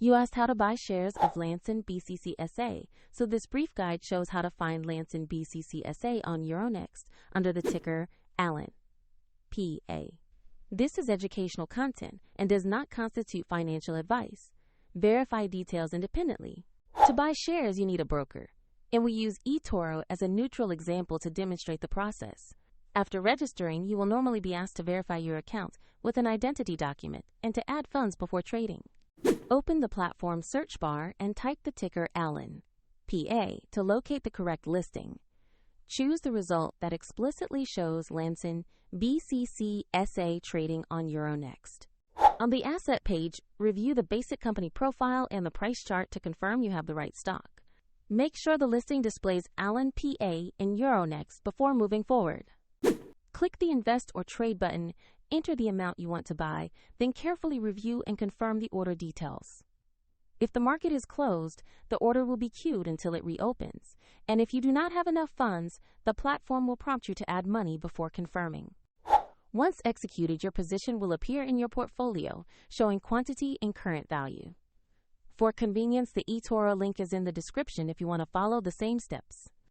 You asked how to buy shares of Lanson BCC SA, so this brief guide shows how to find Lanson BCC SA on Euronext under the ticker ALLAN.PA. This is educational content and does not constitute financial advice. Verify details independently. To buy shares, you need a broker, and we use eToro as a neutral example to demonstrate the process. After registering, you will normally be asked to verify your account with an identity document and to add funds before trading. Open the platform search bar and type the ticker ALLAN.PA to locate the correct listing. Choose the result that explicitly shows Lanson BCC SA trading on Euronext. On the asset page, review the basic company profile and the price chart to confirm you have the right stock. Make sure the listing displays ALLAN.PA in Euronext before moving forward. Click the Invest or Trade button, enter the amount you want to buy, then carefully review and confirm the order details. If the market is closed, the order will be queued until it reopens, and if you do not have enough funds, the platform will prompt you to add money before confirming. Once executed, your position will appear in your portfolio, showing quantity and current value. For convenience, the eToro link is in the description if you want to follow the same steps.